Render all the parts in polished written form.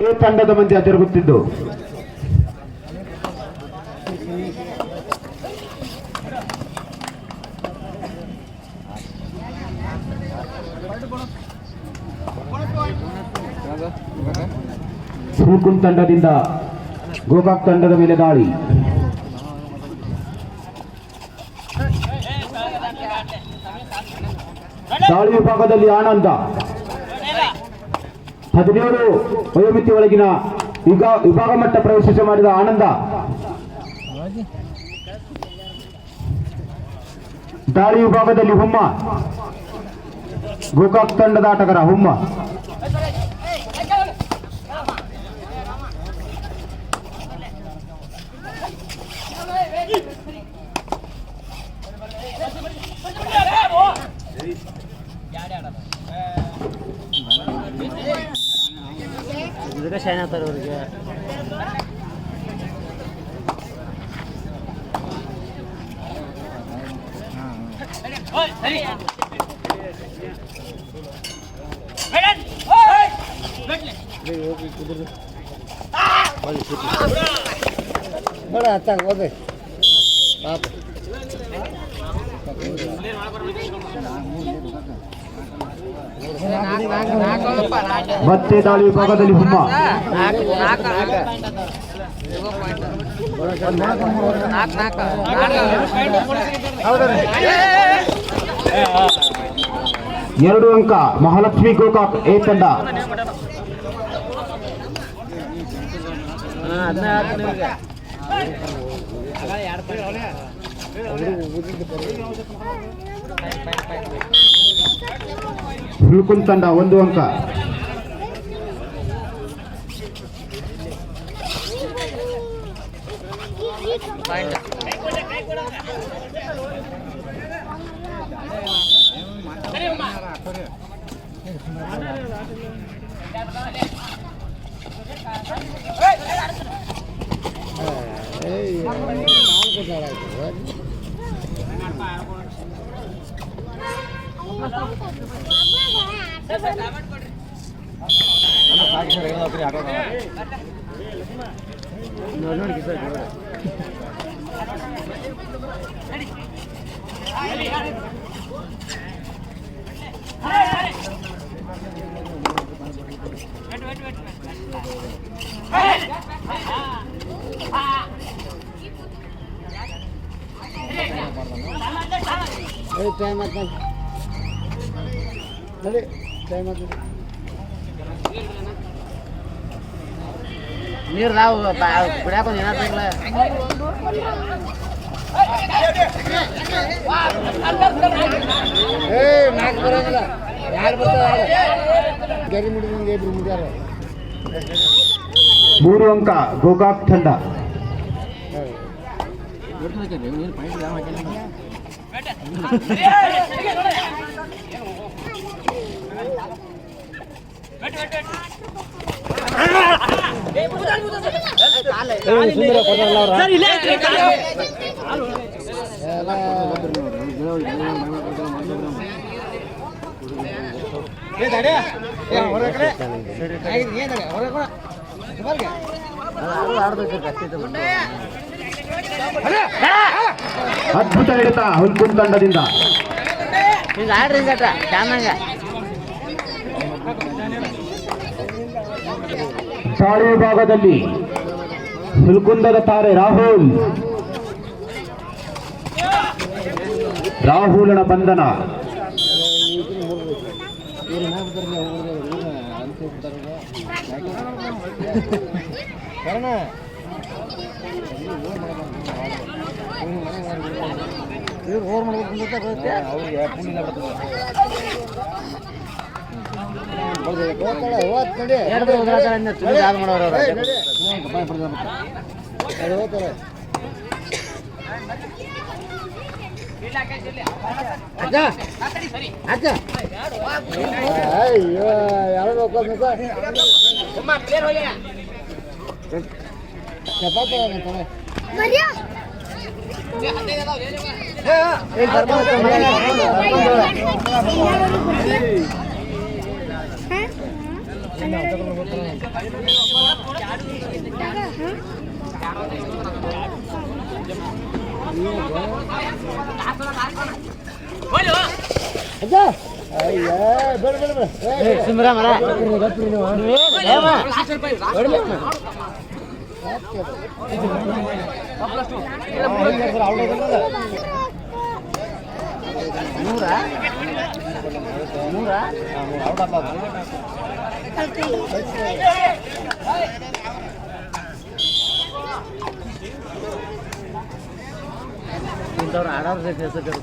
ಈ ತಂಡದ ಮಧ್ಯೆ ಜರುಗುತ್ತಿದ್ದು ಹುಲ್ಕುನ್ ತಂಡದಿಂದ ಗೋಕಾಕ್ ತಂಡದ ಮೇಲೆ ದಾಳಿ. ದಾಳಿ ವಿಭಾಗದಲ್ಲಿ ಆನಂದ 17 ವಯೋಮಿತಿ ಒಳಗಿನ ವಿಭಾಗ ಮಟ್ಟ ಪ್ರವೇಶ ಮಾಡಿದ ಆನಂದ. ದಾಳಿ ವಿಭಾಗದಲ್ಲಿ ಹುಮ್ಮ, ಗೋಕಾಕ್ ತಂಡದ ಆಟಗಾರ ಹುಮ್ಮ. ಶೈನ್ ಆಗ್ತಾರೆ ಅವರಿಗೆ. ಬಡ ಹತ್ತಾಗ ಹೋದೆ ಪಾಪ. ಮತ್ತೆ ದಾಳಿ ವಿಭಾಗದಲ್ಲಿ ಹುಮ್ಮ. ಎರಡು ಅಂಕ ಮಹಾಲಕ್ಷ್ಮಿ ಗೋಕಾಕ್ ಎ ತಂಡ. ಹುಲ್ಕುನ್ ತಂಡ 1 ಅಂಕ. ನೀರು ನಾವು ಕುಡಿಯಾಕ ಏನಾಗಲ್ಲ. ನಾಲ್ಕು ಬರೋದಿಲ್ಲ, ಯಾರು ಬರ್ತಾರೆ ಗರಿ ಮುಡಿದ ಇಬ್ರು ಮುಗ್ಯಾರ. 3 ಅಂಕ ಗೋಕಾಕ್ ತಂಡ. ಅದ್ಭುತ ಹಿಡಿತ ಹುಲ್ಕುನ್ ತಂಡದಿಂದ. ದಾಳಿ ವಿಭಾಗದಲ್ಲಿ ಹುಲ್ಕುಂದದ ತಾರೆ ರಾಹುಲನ ಬಂಧನ. ಅಜ್ಜ ಅಯ್ಯ ಬೇಡ ಬೇಡ ಬೇಡ ಸುಮ್ರ ಮರ ಗಪ್ರಿ ನೀವು ಏಮ ಹೊಡಲಿ ನೂರ ನೂರ ಇಂಥವ್ರು ಆಡೋದ್ರ ಹೆಸರು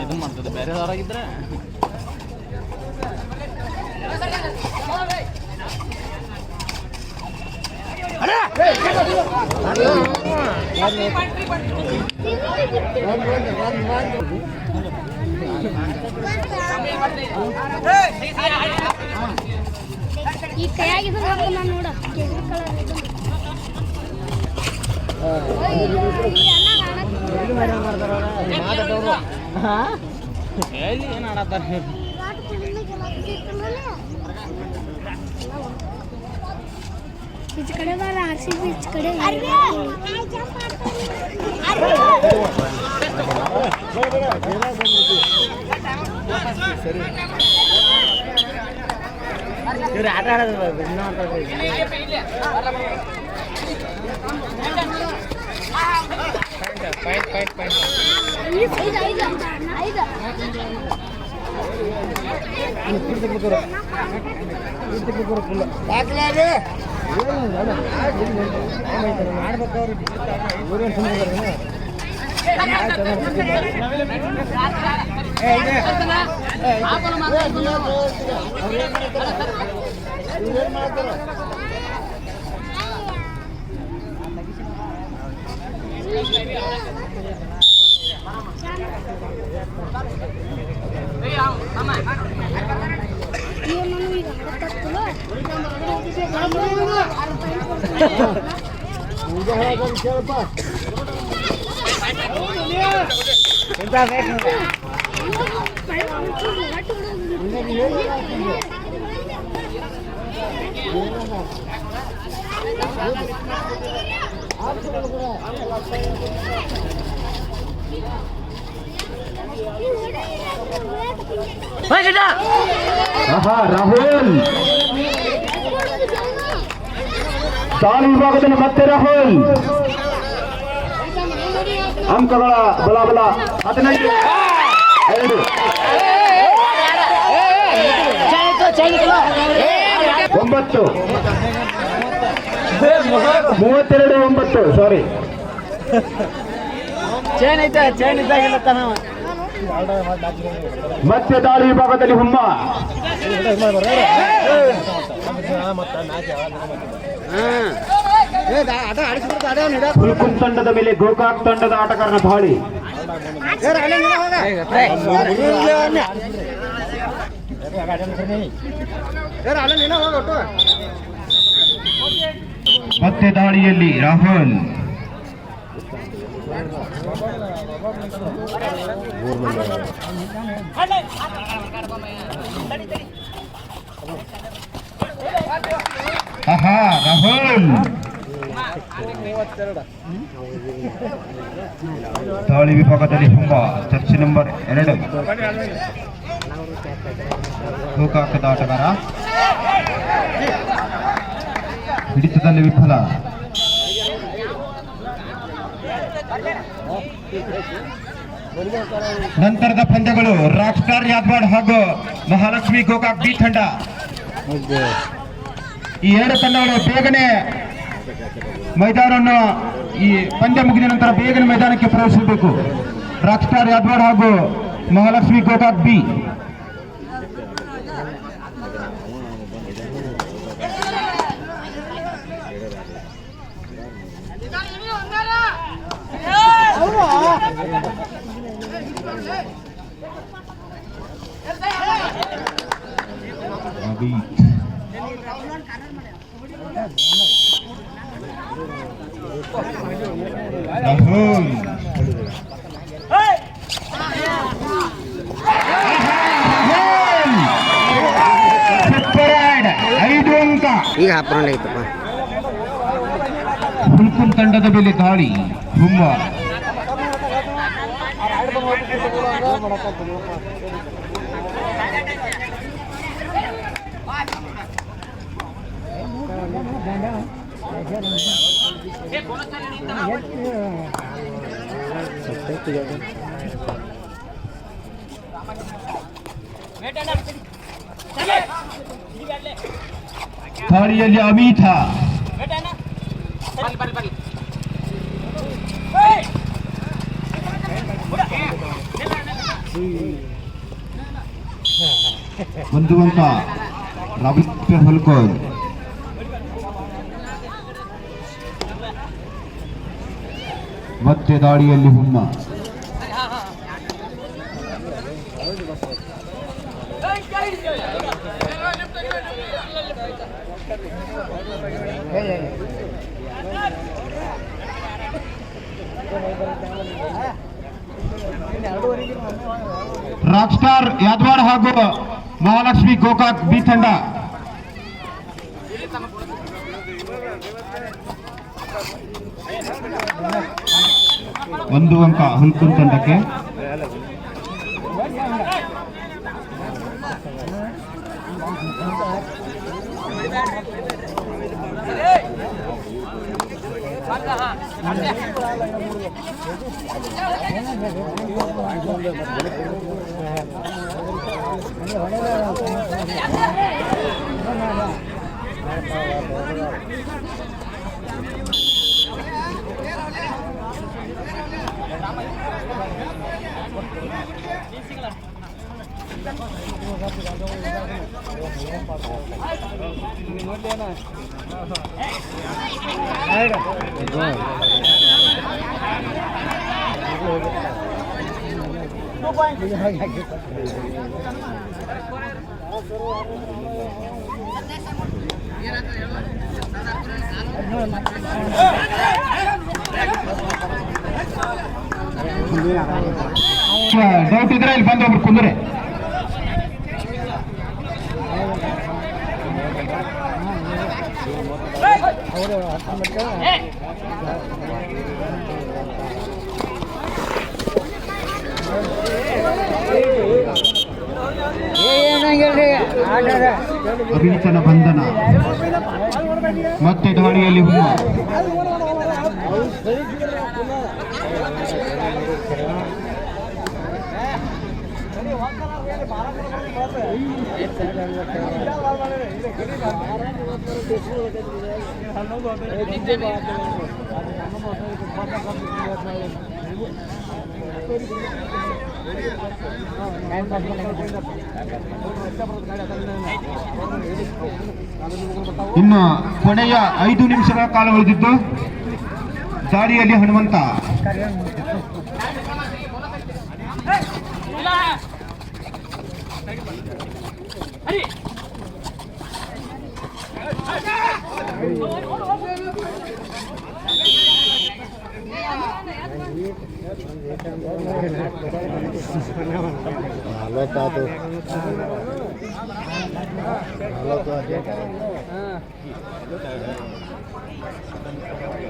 ಇದು ಮಾಡ್ತದೆ ಬೇರೆ ಹೊರಗಿದ್ರೆ ಈ ಕೈಯಾಗಿದ್ದ ನಾನು ನೋಡ ಕೇಸರಿ ಕಲರ್ ಏನು ಆಡತ್ತಾರೆ ಈಚ ಕಡೆ ಬಾರ ಆರ್ಸಿ ಈಚ ಕಡೆ ಇವ್ರು ಆಟ ಆಡೋದು ರಾಹುಲ್ ತಾಳು ವಿಭಾಗದಲ್ಲಿ ಮತ್ತೆ ರಾಹುಲ್ ಅಂಕಗಳ ಬಲಾಬಲ 15 9 32-9 ಸಾರಿ ಚೈನ್ ಐತೆ ಚೈನ್ ಇದ್ದಾಗಿಲ್ಲ ತಾನ ಮತ್ತೆ ದಾಳಿ ವಿಭಾಗದಲ್ಲಿ ಹುಮ್ಮ ಹುಲ್ಕುಂ ತಂಡದ ಮೇಲೆ ಗೋಕಾಕ್ ತಂಡದ ಆಟಗಾರನ ದಾಳಿ ಮತ್ತೆ ದಾಳಿಯಲ್ಲಿ ರಾಹುಲ್ ಆಹಾ ರಾಹುಲ್ ದಾಳಿ ವಿಭಾಗದಲ್ಲಿ ಹುಂಬ ಚರ್ಚೆ ನಂಬರ್ 2 ಗೋಕಾಕದ ಆಟಗಾರ ಹಿಡಿತದಲ್ಲಿ ವಿಫಲ ನಂತರದ ಪಂದ್ಯಗಳು ರಾಕ್ ಸ್ಟಾರ್ ಯಾದವಾಡ್ ಹಾಗೂ ಮಹಾಲಕ್ಷ್ಮಿ ಗೋಕಾಕ್ ಬಿ ತಂಡ ಈ ಎರಡು ತಂಡಗಳು ಬೇಗನೆ ಮೈದಾನವನ್ನು ಈ ಪಂದ್ಯ ಮುಗಿದ ನಂತರ ಬೇಗನೆ ಮೈದಾನಕ್ಕೆ ಪ್ರವೇಶಿಸಬೇಕು. ರಾಕ್ ಸ್ಟಾರ್ ಯಾದವಾಡ್ ಹಾಗೂ Mahalakshmi Gokak B. beat. Rahul. Superad. 5 ಅಂಕ. ಈಗ ಹಾಪ್ರೌಂಡ್ ಐತಪ್ಪ. ಹುಲ್ಕುನ್ ತಂಡದ ಮೇಲೆ ದಾಳಿ ಹುಮ್ಮ. ದಾಳಿಯಲ್ಲಿ ಅಮಿತ ಒಂದು ಅಂಕ ರವಿತ್ಯ ಹುಲ್ಕೋನ್. ಮತ್ತೆ ದಾಳಿಯಲ್ಲಿ ಹುಮ್ಮ. ರಾಕ್ ಸ್ಟಾರ್ ಯಾದವಾಡ ಹಾಗೂ ಮಹಾಲಕ್ಷ್ಮಿ ಗೋಕಾಕ್ ಬಿ ತಂಡ ಒಂದು ಅಂಕ ಹುಲ್ಕುನ್ ತಂಡಕ್ಕೆ. ಡೌಟ್ ಇದ್ರೆ ಇಲ್ಲಿ ಬಂದು ಒಬ್ರು ಕುಂದ್ರೆ. ಅಭಿನೀತನ ಬಂಧನ. ಮತ್ತೆ ದಾಳಿಯಲ್ಲಿ ಹುಮ್ಮ. ಇನ್ನು ಕೊನೆಯ 5 ನಿಮಿಷಗಳ ಕಾಲ ಉಳಿದಿದ್ದು. ದಾಳಿಯಲ್ಲಿ ಹನುಮಂತ.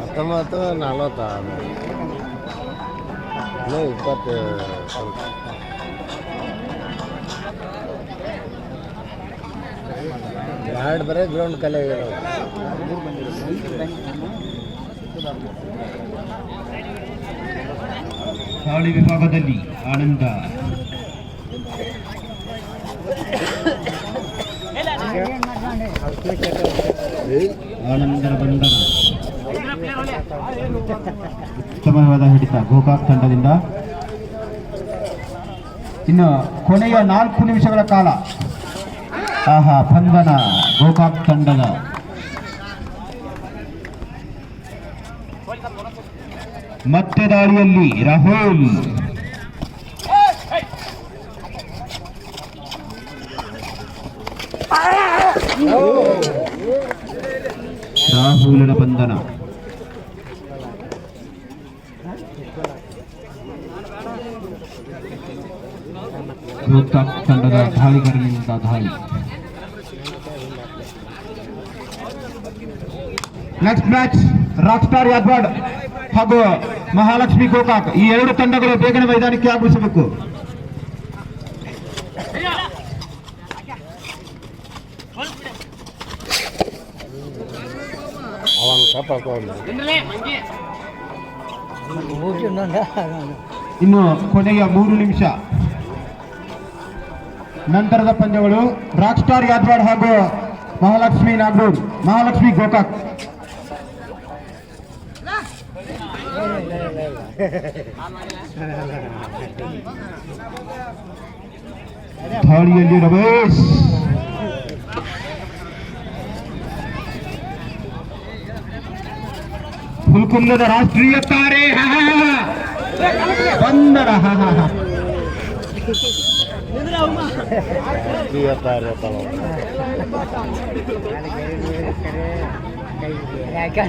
ಹತ್ತೊಂಬತ್ತು 40 20 ಎರಡು ಬರೀ ಗ್ರೌಂಡ್ ಕಲೆ ದಾಳಿ ವಿಭಾಗದಲ್ಲಿ ಆನಂದ. ಆನಂದರ ಬಂಧನ. ಉತ್ತಮವಾದ ಹಿಡಿತ ಗೋಕಾಕ್ ತಂಡದಿಂದ. ಇನ್ನು ಕೊನೆಯ 4 ನಿಮಿಷಗಳ ಕಾಲ. ಆಹಾ, ಬಂಧನ ಗೋಕಾಕ್ ತಂಡದ. ಮತ್ತೆ ದಾಳಿಯಲ್ಲಿ ರಾಹುಲ್. ರಾಹುಲನ ಬಂಧನ. ಗೋಕಾಕ್ ತಂಡದ ದಾಳಿಗಾರನಿಂದ ದಾಳಿ. Next match rock star Yadwad ಹಾಗೂ ಮಹಾಲಕ್ಷ್ಮಿ ಗೋಕಾಕ್, ಈ ಎರಡು ತಂಡಗಳು ಬೇಗನೆ ಮೈದಾನಕ್ಕೆ ಆಗಮಿಸಬೇಕು. ಇನ್ನು ಕೊನೆಯ 3 ನಿಮಿಷ. ನಂತರದ ಪಂದ್ಯಗಳು ರಾಕ್ ಸ್ಟಾರ್ ಯಾದವಾಡ್ ಹಾಗೂ ಮಹಾಲಕ್ಷ್ಮಿ ನಾಗೂರ್, ಮಹಾಲಕ್ಷ್ಮಿ ಗೋಕಾಕ್. ದಾಳಿಯಲ್ಲಿ ರಮೇಶ್, ಹುಲ್ಕುಂದದ ರಾಷ್ಟ್ರೀಯ ತಾರೆ ಬಂದರ. ಯಾಕೆ